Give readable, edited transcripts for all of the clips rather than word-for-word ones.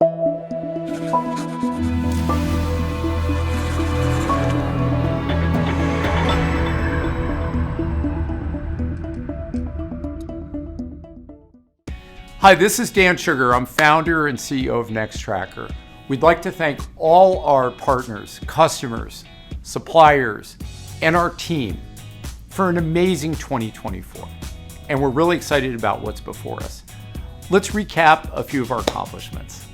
Hi, this is Dan Sugar. I'm founder and CEO of Nextracker. We'd like to thank all our partners, customers, suppliers, and our team for an amazing 2024. And we're really excited about what's before us. Let's recap a few of our accomplishments.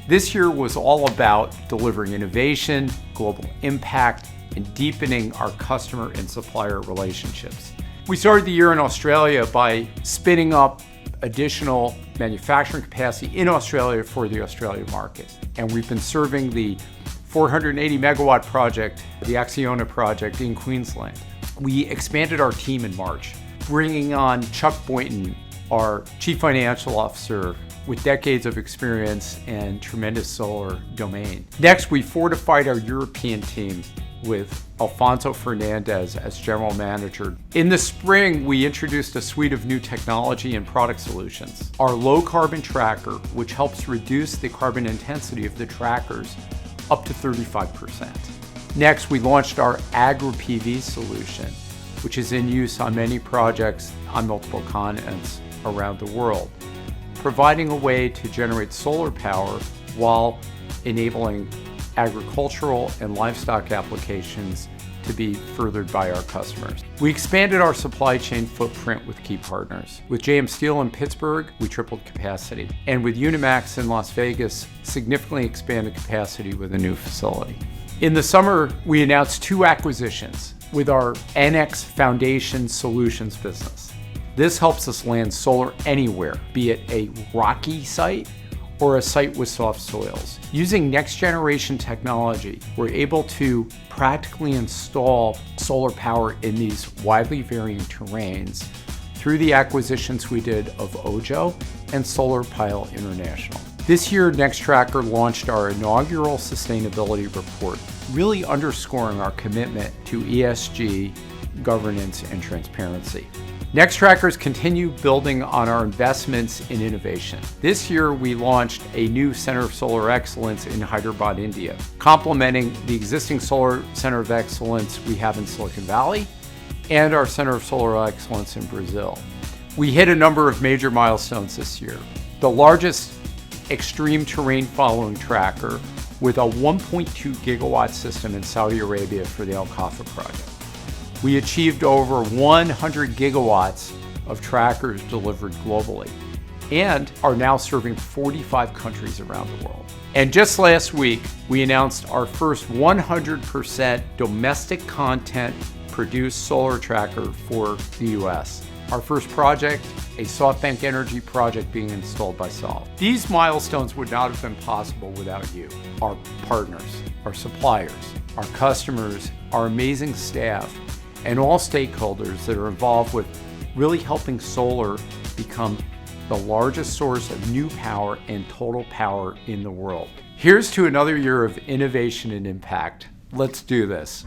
This year was all about delivering innovation, global impact, and deepening our customer and supplier relationships. We started the year in Australia by spinning up additional manufacturing capacity in Australia for the Australian market. And we've been serving the 480 megawatt project, the ACCIONA project in Queensland. We expanded our team in March, bringing on Chuck Boynton, our Chief Financial Officer with decades of experience and tremendous solar domain. Next, we fortified our European team with Alfonso Fernandez as General Manager. In the spring, we introduced a suite of new technology and product solutions. Our low carbon tracker, which helps reduce the carbon intensity of the trackers up to 35%. Next, we launched our agri-PV solution, which is in use on many projects on multiple continents around the world, providing a way to generate solar power while enabling agricultural and livestock applications to be furthered by our customers. We expanded our supply chain footprint with key partners. With JM Steel in Pittsburgh, we tripled capacity. And with Unimax in Las Vegas, significantly expanded capacity with a new facility. In the summer, we announced 2 acquisitions with our NX Foundation Solutions business. This helps us land solar anywhere, be it a rocky site or a site with soft soils. Using next generation technology, we're able to practically install solar power in these widely varying terrains through the acquisitions we did of Ojo and Solar Pile International. This year, Nextracker launched our inaugural sustainability report, really underscoring our commitment to ESG, governance, and transparency. Nextrackers continue building on our investments in innovation. This year, we launched a new Center of Solar Excellence in Hyderabad, India, complementing the existing Solar Center of Excellence we have in Silicon Valley and our Center of Solar Excellence in Brazil. We hit a number of major milestones this year. The largest extreme terrain following tracker with a 1.2 gigawatt system in Saudi Arabia for the Al Khafa project. We achieved over 100 gigawatts of trackers delivered globally and are now serving 45 countries around the world. And just last week, we announced our first 100% domestic content produced solar tracker for the US. Our first project, a SoftBank Energy project being installed by Solve. These milestones would not have been possible without you, our partners, our suppliers, our customers, our amazing staff, and all stakeholders that are involved with really helping solar become the largest source of new power and total power in the world. Here's to another year of innovation and impact. Let's do this.